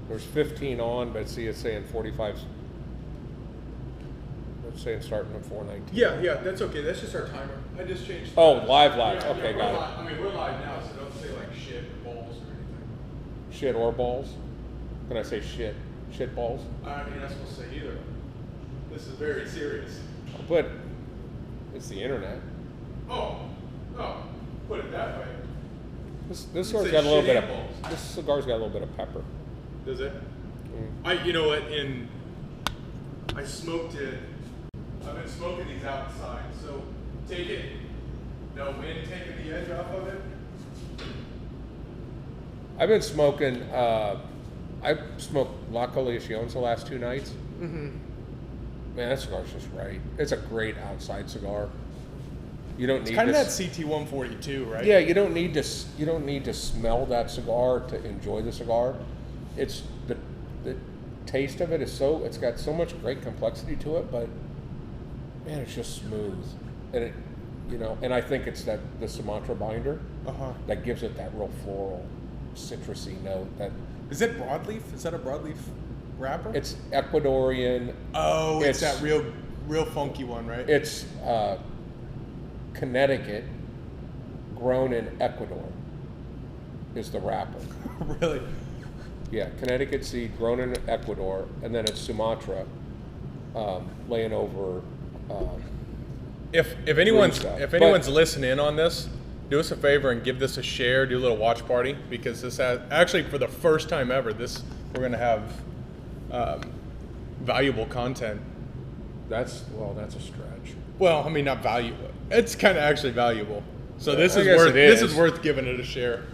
There's 15 on, but see, it's saying 45. It's saying starting at 4:19. Yeah, that's okay. That's just our timer. I just changed. Oh, live. Okay, got it. I mean, we're live now, so don't say like shit or balls or anything. Shit or balls? Can I say shit? Shit balls? I mean, you're not supposed to say either. This is very serious. But it's the internet. Oh, put it that way. This You cigar's say got a little shit bit and of. balls. This cigar's got a little bit of pepper. Does it? You know what? I smoked it. I've been smoking these outside, so take it. No wind taking the edge off of it. I've been smoking. I smoked La Coalicion's the last 2 nights. Mm-hmm. Man, that cigar's just right. It's a great outside cigar. You don't need. It's kind of that CT 142, right? Yeah, you don't need to. You don't need to smell that cigar to enjoy the cigar. It's the taste of it is so. It's got so much great complexity to it, but man, it's just smooth, and it, and I think it's the Sumatra binder that gives it that real floral, citrusy note. That is it broadleaf? Is that a broadleaf wrapper? it's Ecuadorian. Oh, it's that real funky one, right? It's Connecticut, grown in Ecuador, is the wrapper. Really? Yeah, Connecticut seed, grown in Ecuador, and then it's Sumatra, laying over. If anyone's listening on this, do us a favor and give this a share. Do a little watch party, because this has actually, for the first time ever, we're gonna have valuable content. That's a stretch. Well, I mean, not valuable. It's kind of actually valuable. So this I is guess worth it is. this is worth giving it a share.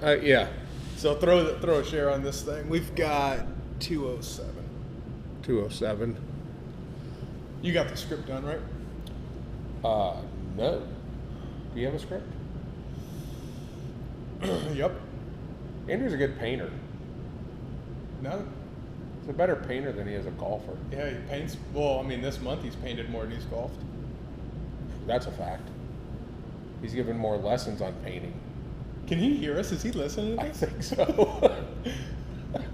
Yeah. So throw a share on this thing. We've got 207. 207. You got the script done, right? No. Do you have a script? Yep. Andrew's a good painter. No. He's a better painter than he is a golfer. Yeah, he paints. Well, I mean, this month he's painted more than he's golfed. That's a fact. He's given more lessons on painting. Can he hear us? Is he listening to I this? think so.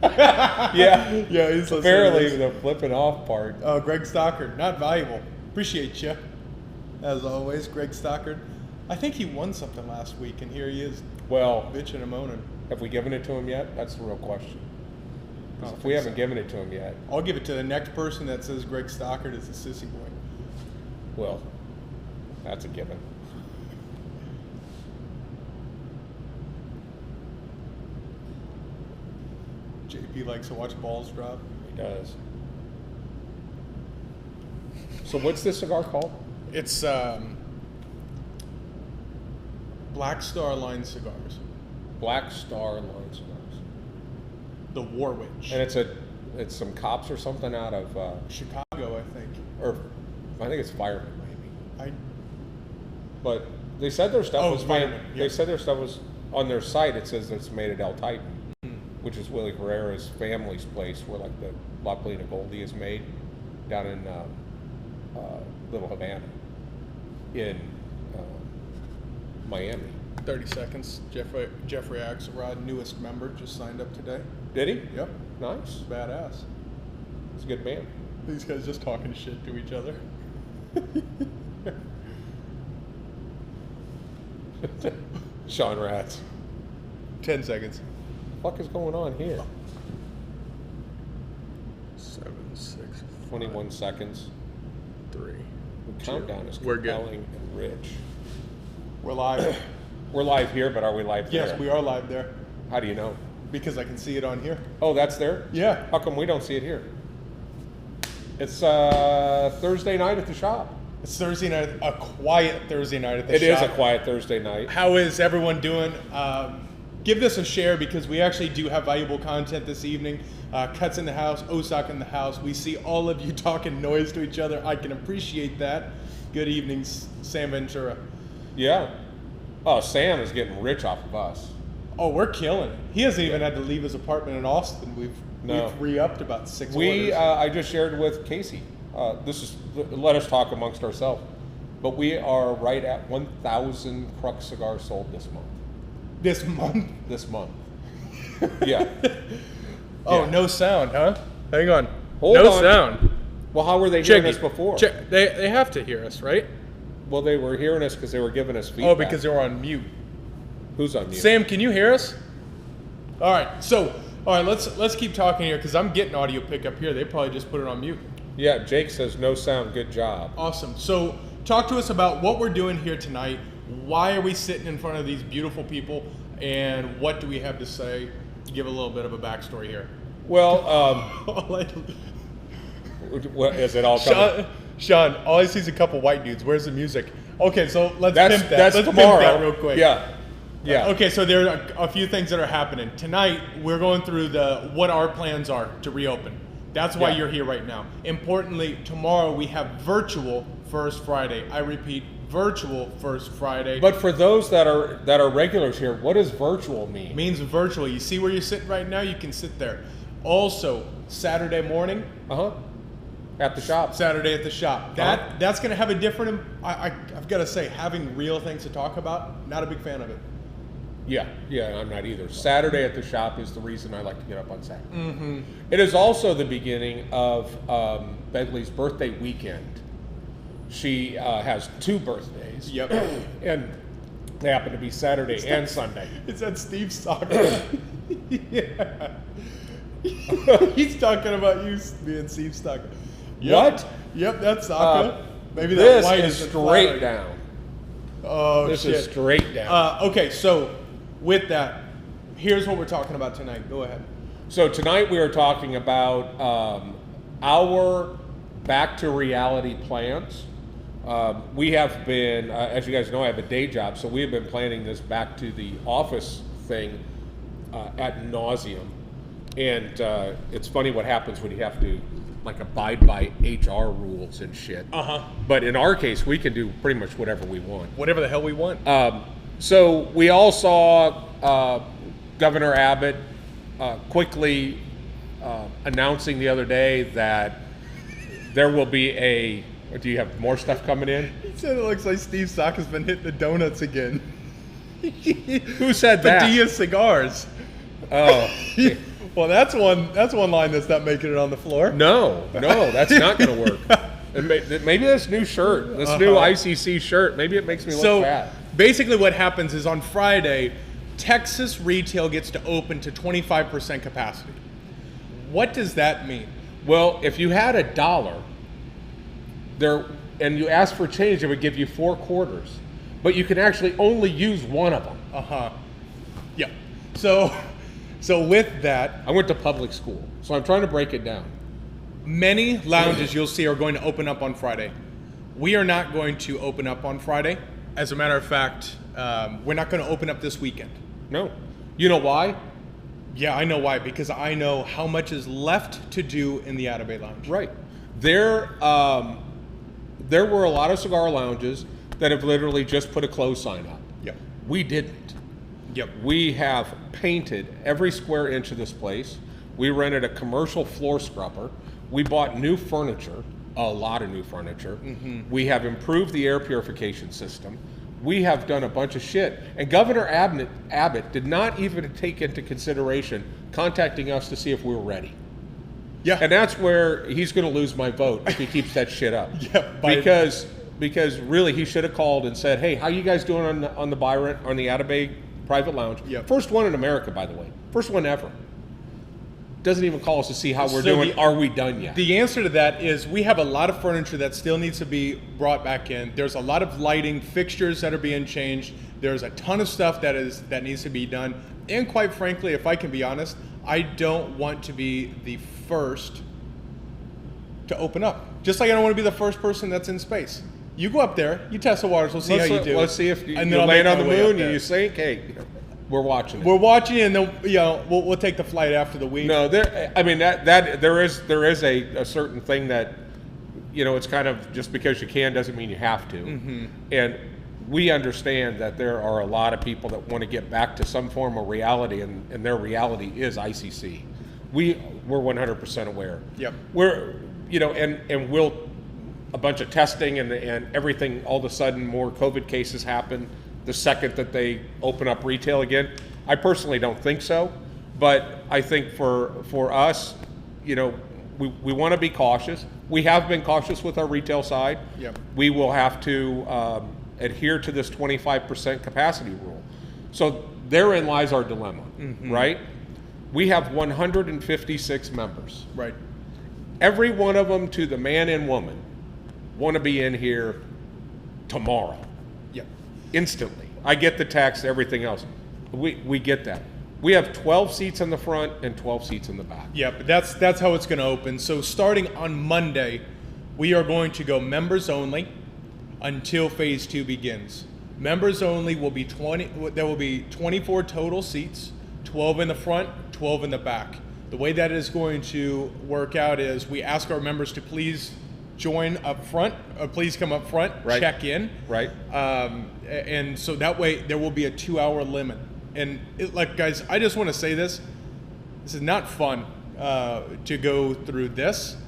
Yeah. Yeah, he's listening. Apparently to the flipping off part. Oh, Greg Stockard, not valuable. Appreciate you. As always, Greg Stockard. I think he won something last week, and here he is Well, bitching and moaning. have we given it to him yet? That's the real question. 'Cause if we haven't given it to him yet, I'll give it to the next person that says Greg Stockard is a sissy boy. well, that's a given. JP likes to watch balls drop. He does. So what's this cigar called? It's Black Star Line cigars. Black Star Line cigars. The Warwitch. And it's some cops or something out of Chicago, I think. or I think it's firemen maybe. I But they said their stuff Oh, was firemen, made. yeah. They said their stuff was on their site. It says it's made at El Titan, which is Willie Herrera's family's place, where like the La Colina Goldie is made down in Little Havana in Miami. 30 seconds. Jeffrey Axelrod, newest member, just signed up today. Did he? Yep. Nice. Badass. He's a good man. These guys just talking shit to each other. Sean Ratz. 10 seconds. What the fuck is going on here? 7, 6, 21 seconds. 3. The countdown is We're good. compelling and rich. We're live. We're live here, but are we live there? Yes, we are live there. How do you know? Because I can see it on here. Oh, that's there? Yeah. How come we don't see it here? It's Thursday night at the shop. It's Thursday night, a quiet Thursday night at the It is shop. a quiet Thursday night. How is everyone doing? Give this a share, because we actually do have valuable content this evening. Cuts in the house, Osaka in the house. We see all of you talking noise to each other. I can appreciate that. Good evening, Sam Ventura. Yeah. Oh, Sam is getting rich off of us. Oh, we're killing it. He hasn't even had to leave his apartment in Austin. We've re-upped about 6 orders. I just shared with Casey. Let us talk amongst ourselves. But we are right at 1,000 Crux cigars sold this month. This month? This month. Yeah. Oh, Yeah. no sound, huh? Hang on. Hold no on. sound. Well, how were they hearing Check us before? They have to hear us, right? Well, they were hearing us because they were giving us feedback. Oh, because they were on mute. Who's on mute? Sam, can you hear us? All right. So, let's keep talking here because I'm getting audio pickup here. They probably just put it on mute. Yeah, Jake says no sound. Good job. Awesome. So, talk to us about what we're doing here tonight. Why are we sitting in front of these beautiful people, and what do we have to say? Give a little bit of a backstory here. Well, what, is it all coming? Sean, all I see is a couple white dudes. Where's the music? Okay, so let's That's pimp that. that's Let's tomorrow. pimp that real quick. Yeah. Okay, so there are a few things that are happening tonight. We're going through what our plans are to reopen. That's why Yeah. you're here right now. Importantly, tomorrow we have virtual First Friday. I repeat, virtual First Friday. But for those that are regulars here, what does virtual mean? It means virtual. You see where you're sitting right now? You can sit there. Also, Saturday morning, At the shop. Saturday at the shop. That's going to have a different. I've got to say, having real things to talk about, not a big fan of it. Yeah, I'm not either. Saturday at the shop is the reason I like to get up on Saturday. Mm-hmm. It is also the beginning of Begley's birthday weekend. She has 2 birthdays. Yep. And they happen to be Saturday and Sunday. It's that Steve Soccer. Yeah. He's talking about you being Steve Soccer. What? Yep, that's Soccer. Maybe that This white is isn't straight flattering. down. Oh, This shit. is straight down. Okay, so with that, here's what we're talking about tonight. Go ahead. So tonight we are talking about our back to reality plans. We have been, as you guys know, I have a day job, so we have been planning this back to the office thing ad nauseum. And it's funny what happens when you have to abide by HR rules and shit. But in our case, we can do pretty much whatever we want. Whatever the hell we want. So we all saw Governor Abbott quickly announcing the other day that there will be do you have more stuff coming in? He said it looks like Steve Socker's been hitting the donuts again. Who said that? Padilla Cigars. Oh. Well, that's one line that's not making it on the floor. No, that's not going to work. Maybe this new shirt, this new ICC shirt, maybe it makes me look fat. Basically what happens is on Friday, Texas retail gets to open to 25% capacity. What does that mean? Well, if you had $1 there and you asked for change, it would give you 4 quarters. But you can actually only use one of them. Yeah. So with that, I went to public school, so I'm trying to break it down. many lounges you'll see are going to open up on Friday. We are not going to open up on Friday. As a matter of fact, we're not going to open up this weekend. No. You know why? Yeah, I know why. Because I know how much is left to do in the Atabay Lounge. Right. There were a lot of cigar lounges that have literally just put a close sign up. Yep. We didn't. Yep. We have painted every square inch of this place. We rented a commercial floor scrubber. We bought new furniture, a lot of new furniture. Mm-hmm. We have improved the air purification system. We have done a bunch of shit. And Governor Abbott did not even take into consideration contacting us to see if we were ready. Yeah. And that's where he's going to lose my vote if he keeps that shit up. Yeah. Because really he should have called and said, "Hey, how you guys doing on the Byron, on the Atabay private lounge?" Yep. First one in America, by the way. First one ever. Doesn't even call us to see how we're So doing. Are we done yet? The answer to that is we have a lot of furniture that still needs to be brought back in. There's a lot of lighting fixtures that are being changed. There's a ton of stuff that needs to be done. And quite frankly, if I can be honest, I don't want to be the first to open up. Just like I don't want to be the first person that's in space. You go up there, you test the waters, we'll see how you do. Let's see if you And then I'll land make on the my way up moon there. and you sink. Hey, we're watching it. We're watching, and then we'll take the flight after the week. No, there is a certain thing that, it's kind of just because you can doesn't mean you have to. Mm-hmm. And we understand that there are a lot of people that want to get back to some form of reality, and their reality is ICC. We're 100% aware. Yep. We're and we'll a bunch of testing and everything. All of a sudden, more COVID cases happen the second that they open up retail again. I personally don't think so, But I think for us, you know, we want to be cautious. We have been cautious with our retail side. Yep. We will have to adhere to this 25% capacity rule. So therein lies our dilemma, right? We have 156 members. Right. Every one of them, to the man and woman, want to be in here tomorrow. Yep. Instantly. I get the text, everything else. We get that. We have 12 seats in the front and 12 seats in the back. Yeah, but that's how it's going to open. So starting on Monday, we are going to go members only until phase 2 begins. Members only will be there will be 24 total seats, 12 in the front, 12 in the back. The way that is going to work out is we ask our members to please join up front, or please come up front, right. Check in. Right. And so that way there will be a 2-hour limit. And like, guys, I just want to say this is not fun to go through this.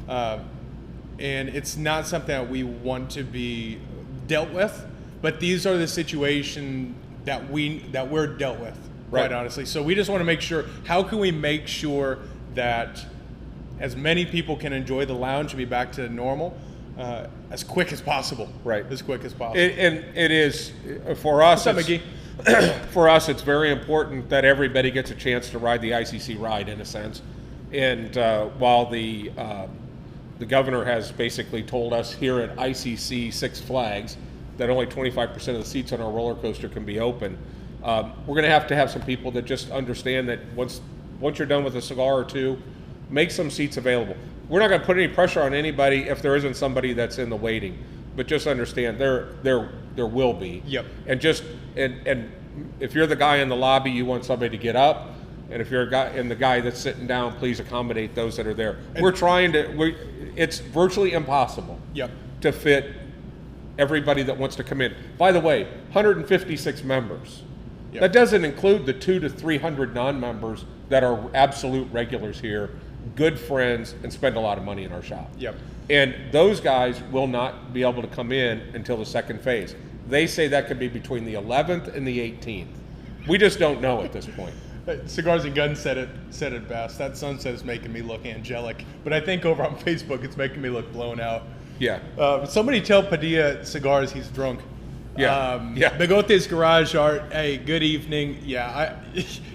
And it's not something that we want to be dealt with, but these are the situations that we're dealt with, right. Quite honestly. So we just want to make sure, how can we make sure that as many people can enjoy the lounge and be back to normal as quick as possible. Right. As quick as possible. And it is, for us, What's up, McGee? For us, it's very important that everybody gets a chance to ride the ICC ride, in a sense. And while the governor has basically told us here at ICC Six Flags that only 25% of the seats on our roller coaster can be open, we're going to have some people that just understand that once you're done with a cigar or two, make some seats available. We're not going to put any pressure on anybody if there isn't somebody that's in the waiting, but just understand there will be. Yep. And and if you're the guy in the lobby, you want somebody to get up, and if you're the guy that's sitting down, please accommodate those that are there. It's virtually impossible. Yep. To fit everybody that wants to come in. By the way, 156 members. Yep. That doesn't include the 200 to 300 non-members that are absolute regulars here, good friends, and spend a lot of money in our shop. Yep. And those guys will not be able to come in until the second phase. They say that could be between the 11th and the 18th. We just don't know at this point. Cigars and Guns said it best. That sunset is making me look angelic, but I think over on Facebook it's making me look blown out. Yeah. Somebody tell Padilla Cigars he's drunk. Yeah. Yeah. Bigote's Garage Art. Hey, good evening. Yeah,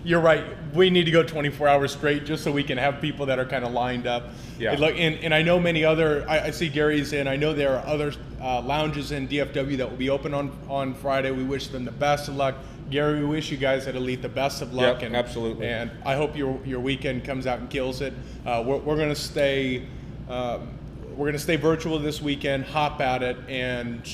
you're right. We need to go 24 hours straight just so we can have people that are kind of lined up. Yeah. And I know many other. I see Gary's in. I know there are other lounges in DFW that will be open on Friday. We wish them the best of luck. Gary, we wish you guys at Elite the best of luck. Yep, absolutely. And I hope your weekend comes out and kills it. We're going to stay. We're going to stay virtual this weekend. Hop at it, and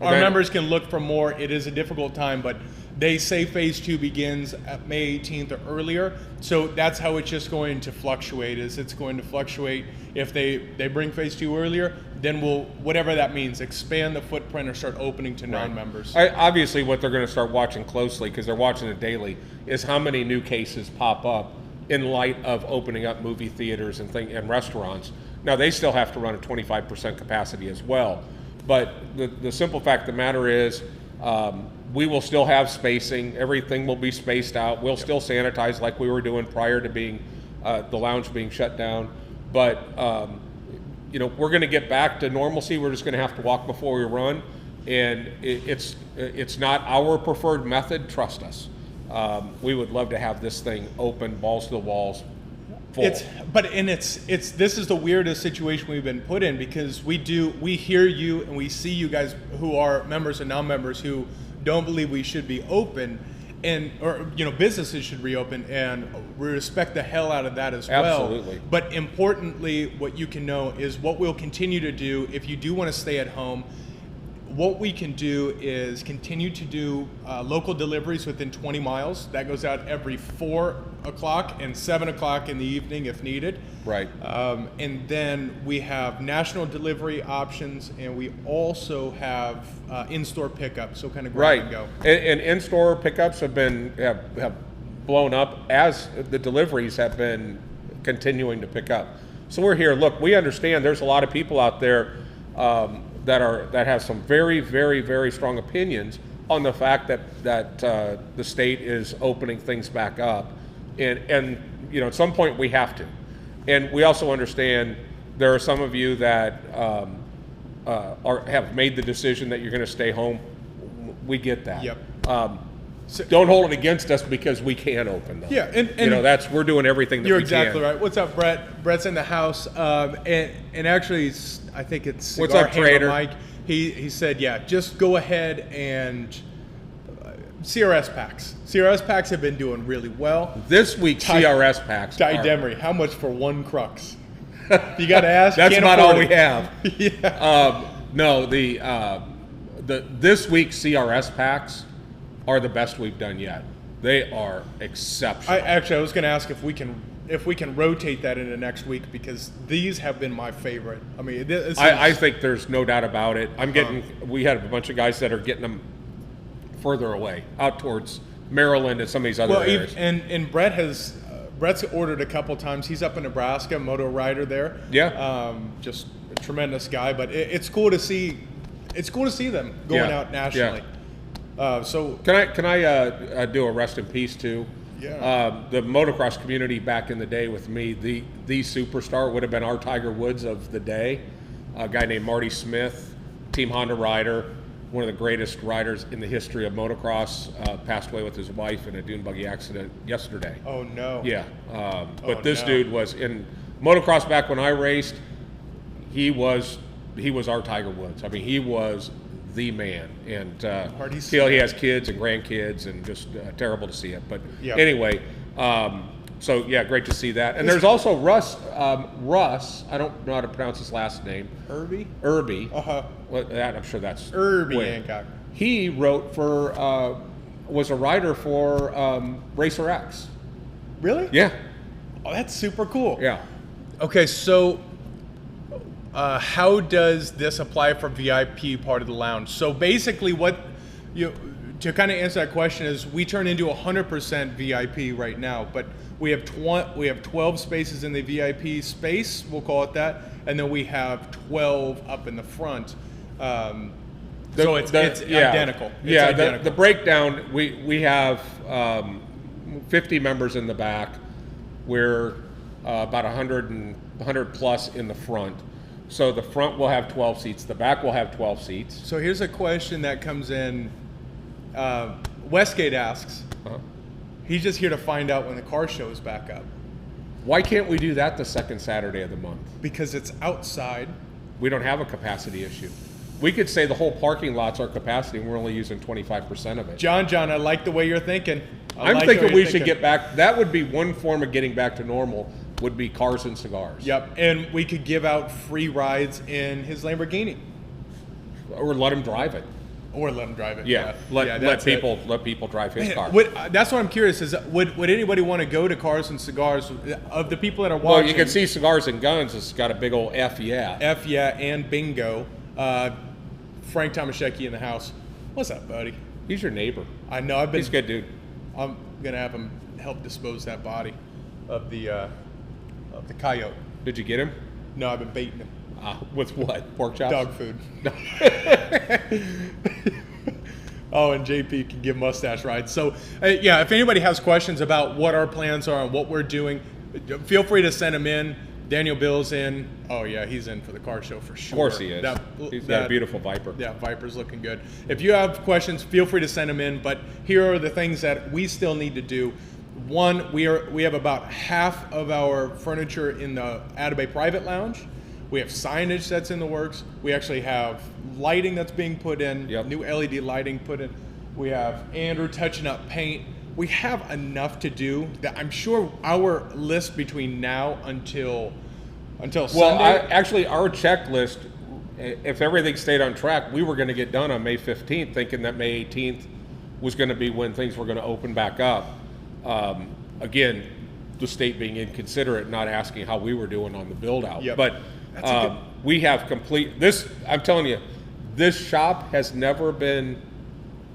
our members can look for more. It is a difficult time, but they say phase 2 begins at May 18th or earlier. So that's how it's just going to fluctuate. It's going to fluctuate. If they bring phase 2 earlier, then we'll, whatever that means, expand the footprint or start opening to non-members. Obviously, what they're going to start watching closely, because they're watching it daily, is how many new cases pop up in light of opening up movie theaters and restaurants. Now, they still have to run at 25% capacity as well. But the simple fact of the matter is, we will still have spacing. Everything will be spaced out. We'll still sanitize like we were doing prior to being the lounge being shut down. But we're going to get back to normalcy. We're just going to have to walk before we run, and it's not our preferred method. Trust us. We would love to have this thing open, balls to the walls. Full. This is the weirdest situation we've been put in, because we hear you and we see you guys who are members and non-members who don't believe we should be open, or businesses should reopen, and we respect the hell out of that as well. Absolutely. But importantly, what you can know is what we'll continue to do if you do want to stay at home. What we can do is continue to do local deliveries within 20 miles. That goes out every 4 o'clock and 7 o'clock in the evening if needed. Right. And then we have national delivery options, and we also have in-store pickup, so kind of grab and go. And in-store pickups have blown up as the deliveries have been continuing to pick up. So we're here. Look, we understand there's a lot of people out there that have some very, very, very strong opinions on the fact that the state is opening things back up. and you know, at some point we have to. And we also understand there are some of you that have made the decision that you're going to stay home. We get that. Yep. So don't hold it against us because we can't open them. Yeah, and you know, we're doing everything that you're we exactly can. right. What's up, Brett? Brett's in the house, and actually, I think it's Cigar What's up, Handler Trader? Mike. He said, yeah, just go ahead and CRS packs. CRS packs have been doing really well. This week, CRS packs. Ty Demery, how much for one crux? You got to ask. That's Can't about afford all it. we have. Yeah. No, the this week's CRS packs are the best we've done yet. They are exceptional. I was going to ask if we can rotate that into next week, because these have been my favorite. I mean, I think there's no doubt about it. We had a bunch of guys that are getting them further away, out towards Maryland and some of these other areas. And Brett's ordered a couple times. He's up in Nebraska, moto rider there. Yeah. Just a tremendous guy. But it's cool to see. It's cool to see them going out nationally. So can I do a rest in peace too? Yeah. The motocross community back in the day with me, the superstar would have been our Tiger Woods of the day, a guy named Marty Smith, Team Honda rider, one of the greatest riders in the history of motocross, passed away with his wife in a dune buggy accident yesterday. Oh no. Yeah. But this dude was in motocross back when I raced. He was our Tiger Woods. I mean, he was the man, and he has kids and grandkids, and just terrible to see it. But anyway, so yeah, great to see that. And there's also Russ. I don't know how to pronounce his last name. Irby. Well, I'm sure that's Irby Hancock. He wrote for, was a writer for Racer X. Really? Yeah. Oh, that's super cool. Yeah. Okay, so how does this apply for VIP part of the lounge? So basically, to kind of answer that question is, we turn into 100% VIP right now, but we have 12 spaces in the VIP space, we'll call it that, and then we have 12 up in the front. So it's identical. It's identical. The breakdown, we have 50 members in the back. We're about 100 plus in the front. So the front will have 12 seats. The back will have 12 seats. So here's a question that comes in. Westgate asks, he's just here to find out when the car show is back up. Why can't we do that the second Saturday of the month? Because it's outside. We don't have a capacity issue. We could say the whole parking lot's our capacity and we're only using 25% of it. John, I like the way you're thinking. I'm thinking we should get back. That would be one form of getting back to normal, would be cars and cigars. Yep, and we could give out free rides in his Lamborghini. Or let him drive it. Or let him drive it. Yeah, let people drive his car. That's what I'm curious is, would anybody want to go to Cars and Cigars of the people that are watching? Well, you can see Cigars and Guns. It's got a big old F yeah. F yeah and bingo. Frank Tomaszewski in the house. What's up, buddy? He's your neighbor. I know. He's a good dude. I'm gonna have him help dispose that body of the coyote. Did you get him? No, I've been baiting him. With what? Pork chops? Dog food. Oh, and JP can give mustache rides. So, yeah, if anybody has questions about what our plans are and what we're doing, feel free to send them in. Daniel Bill's in. Oh, yeah, he's in for the car show for sure. Of course he is. He's got a beautiful Viper. Yeah, Viper's looking good. If you have questions, feel free to send them in. But here are the things that we still need to do. One, we have about half of our furniture in the Atabay private lounge. We have signage that's in the works. We actually have lighting that's being put in, new LED lighting put in. We have Andrew touching up paint. We have enough to do that I'm sure our list between now until Sunday. Well, actually, our checklist, if everything stayed on track, we were going to get done on May 15th, thinking that May 18th was going to be when things were going to open back up. Again, the state being inconsiderate, not asking how we were doing on the build out. Yep. But we have this. I'm telling you, this shop has never been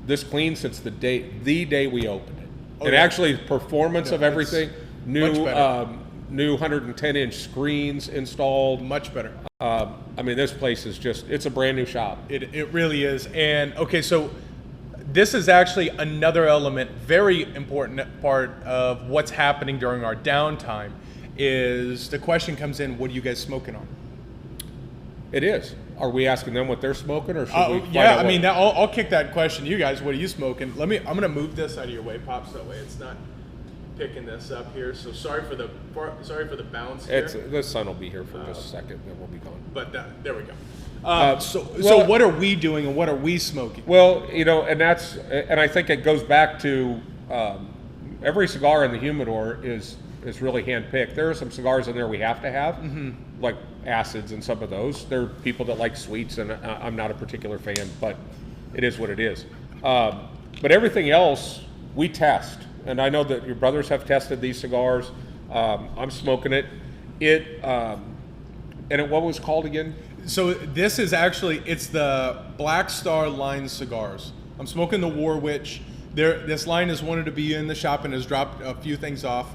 this clean since the day we opened it. And actually, performance of everything, new 110-inch screens installed. Much better. I mean, this place is it's a brand new shop. It really is. And okay, so this is actually another element, very important part of what's happening during our downtime. Is the question comes in, what are you guys smoking on? It is. Are we asking them what they're smoking, or should we? Yeah, I mean, I'll kick that question. You guys, what are you smoking? I'm gonna move this out of your way, Pops. That way, it's not picking this up here. So sorry for the bounce here. The sun will be here for just a second, then we'll be gone. But there we go. So what are we doing, and what are we smoking? Well, and I think it goes back to every cigar in the humidor is really handpicked. There are some cigars in there we have to have, like acids and some of those. There are people that like sweets, and I'm not a particular fan, but it is what it is. But everything else we test, and I know that your brothers have tested these cigars. I'm smoking it. What was it called again? So this is it's the Black Star line cigars. I'm smoking the Warwich. This line has wanted to be in the shop and has dropped a few things off.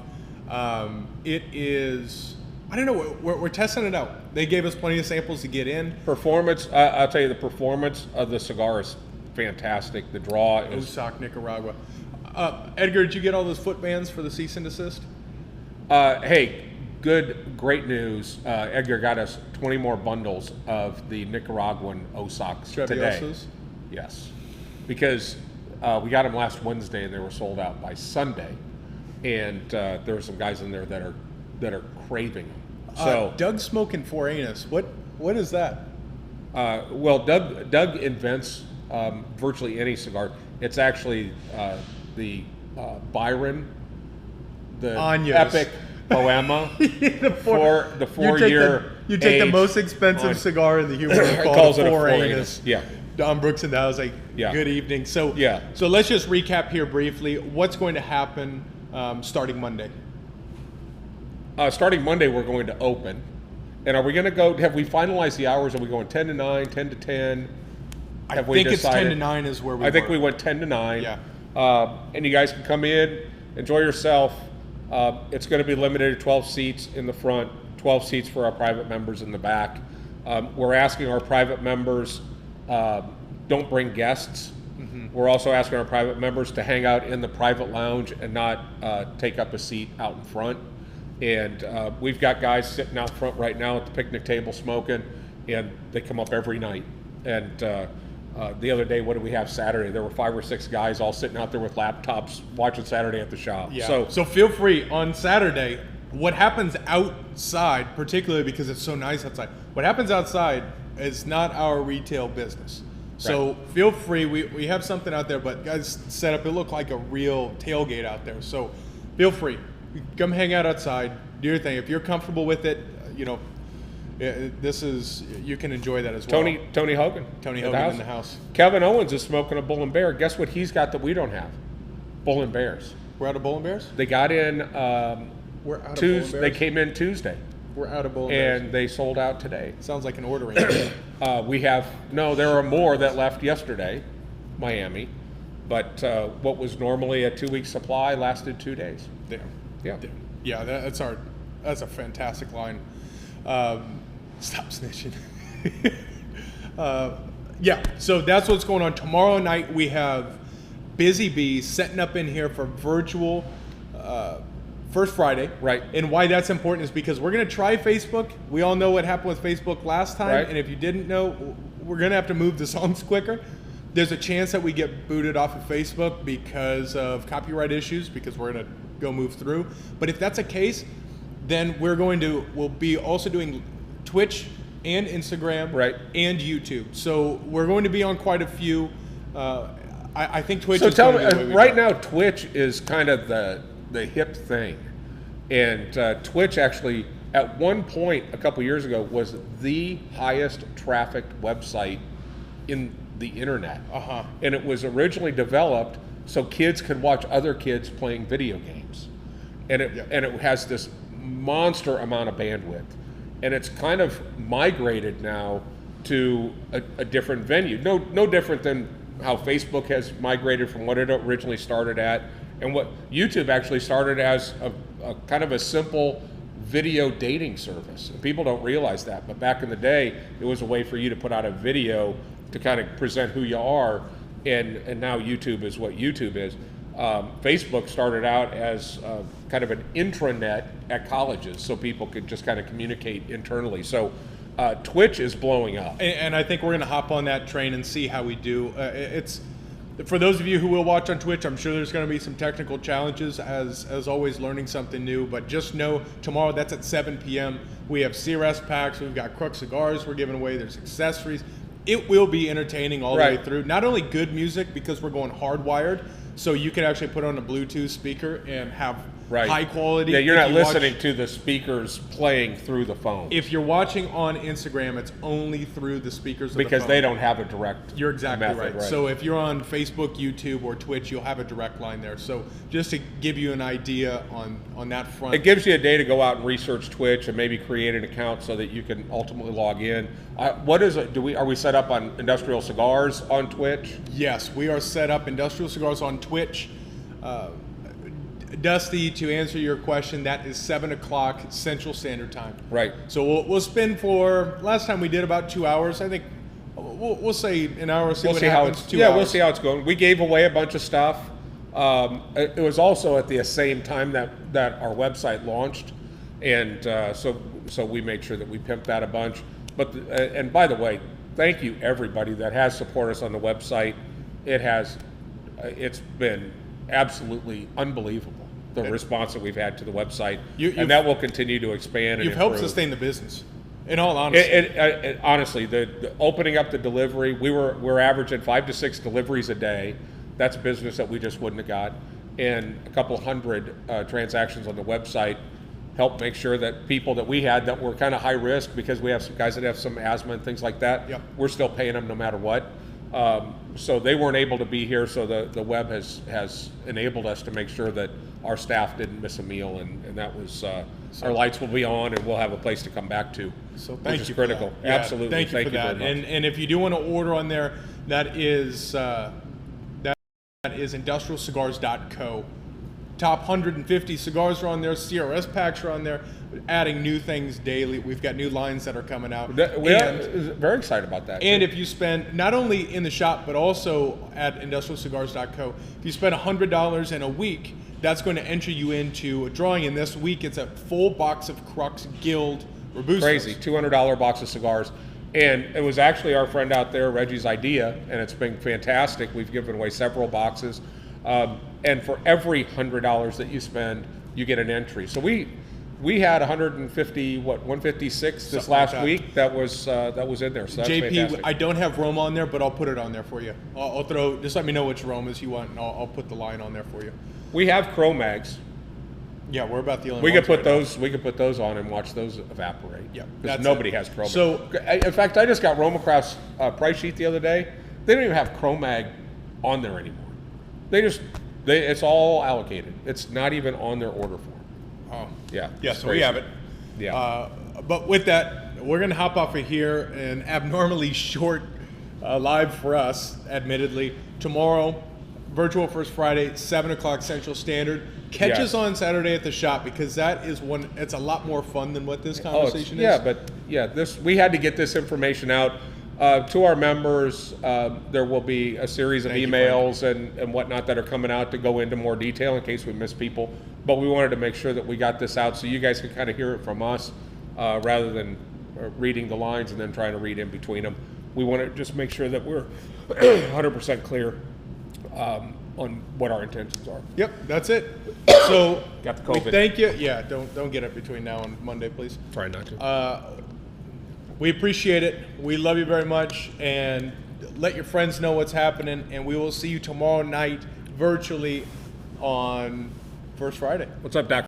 It is, I don't know, we're testing it out. They gave us plenty of samples to get in. Performance, I'll tell you, the performance of the cigar is fantastic. The draw is... Osak, Nicaragua. Edgar, did you get all those foot bands for the cease and desist? Hey, great news. Edgar got us 20 more bundles of the Nicaraguan Osaks today. Yes, because we got them last Wednesday and they were sold out by Sunday, and there were some guys in there that are craving them. So Doug's smoking Four Anus. What is that? Well, Doug invents virtually any cigar. It's actually the Byron, the Anyos. epic poema for the 4-year. You take the most expensive cigar in the humidor and call it a Four Anus. Yeah. Don Brooks and I was like, yeah. Good evening. So yeah. So let's just recap here briefly. What's going to happen starting Monday? Starting Monday, we're going to open. And are we going to go? Have we finalized the hours? Are we going 10 to 9, 10 to 10? I think it's 10 to 9 is where we I think we went 10 to 9. Yeah. And you guys can come in, enjoy yourself. It's going to be limited to 12 seats in the front, 12 seats for our private members in the back. We're asking our private members, don't bring guests. We're also asking our private members to hang out in the private lounge and not take up a seat out in front. And we've got guys sitting out front right now at the picnic table smoking, and they come up every night. And the other day, what did we have Saturday? There were 5 or 6 guys all sitting out there with laptops watching Saturday at the shop. Yeah. So feel free on Saturday. What happens outside, particularly because it's so nice outside, what happens outside is not our retail business. So feel free. We have something out there, but guys set up, it looked like a real tailgate out there. So feel free. Come hang out outside, do your thing. If you're comfortable with it, you can enjoy that as well. Tony Hogan. Tony Hogan in the house. Kevin Owens is smoking a Bull and Bear. Guess what he's got that we don't have? Bull and Bears. We're out of Bull and Bears? They got in We're out of Tuesday. Bull and Bears? They came in Tuesday. We're out of Bull and Bears. And they sold out today. Sounds like an ordering. There are more that left yesterday, Miami. But what was normally a 2-week supply lasted 2 days. Yeah, that's a fantastic line. Stop snitching. So that's what's going on. Tomorrow night we have Busy Bee setting up in here for virtual First Friday. Right. And why that's important is because we're going to try Facebook. We all know what happened with Facebook last time. Right. And if you didn't know, we're going to have to move the songs quicker. There's a chance that we get booted off of Facebook because of copyright issues, because we're going to go move through. But if that's the case, then we'll be also doing Twitch and Instagram and YouTube. So we're going to be on quite a few. I think Twitch is tell going me, to be the way we right go. now Twitch is kind of the hip thing. And Twitch actually, at one point a couple years ago, was the highest trafficked website in the internet. And it was originally developed so kids could watch other kids playing video games. And it has this monster amount of bandwidth. And it's kind of migrated now to a different venue. No different than how Facebook has migrated from what it originally started at, and what YouTube actually started as a kind of a simple video dating service. And people don't realize that, but back in the day, it was a way for you to put out a video to kind of present who you are. and now YouTube is what YouTube is. Facebook started out as kind of an intranet at colleges, so people could just kind of communicate internally. So Twitch is blowing up. And I think we're going to hop on that train and see how we do. It's for those of you who will watch on Twitch, I'm sure there's going to be some technical challenges, as always, learning something new. But just know tomorrow, that's at 7 p.m. We have CRS packs. We've got Crook cigars we're giving away. There's accessories. It will be entertaining all the way through. Not only good music, because we're going hardwired, so you can actually put on a Bluetooth speaker and have high quality. Yeah, you're not listening to the speakers playing through the phone. If you're watching on Instagram, it's only through the speakers of the phone. Because they don't have a direct You're exactly method, right. So if you're on Facebook, YouTube, or Twitch, you'll have a direct line there. So just to give you an idea on that front. It gives you a day to go out and research Twitch and maybe create an account so that you can ultimately log in. What is it? Are we set up on Industrial Cigars on Twitch? Yes, we are set up Industrial Cigars on Twitch. Dusty, to answer your question, that is 7 o'clock Central Standard Time. Right. So we'll spin for, last time we did about 2 hours. I think we'll say an hour, see what happens. 2 hours. We'll see how it's going. We gave away a bunch of stuff. It was also at the same time that our website launched, and so we made sure that we pimped that a bunch. But and by the way, thank you everybody that has supported us on the website. It's been absolutely unbelievable, the response that we've had to the website, and that will continue to expand. You've helped sustain the business, in all honesty. Honestly, the opening up the delivery, we're averaging 5 to 6 deliveries a day. That's business that we just wouldn't have got, and a couple hundred transactions on the website helped make sure that people that we had that were kind of high risk, because we have some guys that have some asthma and things like that, we're still paying them no matter what. So they weren't able to be here, so the web has enabled us to make sure that our staff didn't miss a meal, and that was our lights will be on, and we'll have a place to come back to. So thank you. Critical. Yeah, absolutely. Thank you for that. And if you do want to order on there, that is industrialcigars.co. Top 150 cigars are on there. CRS packs are on there. Adding new things daily. We've got new lines that are coming out. We are very excited about that. And if you spend, not only in the shop, but also at industrialcigars.co, if you spend $100 in a week, that's going to enter you into a drawing. And this week, it's a full box of Crux Guild Robustos. Crazy, $200 box of cigars. And it was actually our friend out there, Reggie's idea, and it's been fantastic. We've given away several boxes. And for every $100 that you spend, you get an entry. So we had 156 this last week that was in there. So that's JP, fantastic. I don't have Roma on there, but I'll put it on there for you. I'll throw, just let me know which Romas you want, and I'll put the line on there for you. We have Chromags. Yeah, we're about the only we ones could put right those. We could put those on and watch those evaporate. Yeah, because nobody has Chromag. So, in fact, I just got Romacraft's price sheet the other day. They don't even have Chromag on there anymore. It's all allocated. It's not even on their order form. Oh, yeah. Yeah, so we have it. Yeah. But with that, we're going to hop off of here. An abnormally short live for us, admittedly. Tomorrow, virtual First Friday, 7 o'clock Central Standard. Catch us on Saturday at the shop, because that is it's a lot more fun than what this conversation is. Yeah, but we had to get this information out. To our members, there will be a series of emails and whatnot that are coming out to go into more detail in case we miss people. But we wanted to make sure that we got this out so you guys can kind of hear it from us rather than reading the lines and then trying to read in between them. We want to just make sure that we're 100% clear on what our intentions are. Yep, that's it. So got the COVID. Thank you. Yeah, don't get it between now and Monday, please. Try not to. We appreciate it. We love you very much, and let your friends know what's happening. And we will see you tomorrow night virtually on First Friday. What's up, Doc?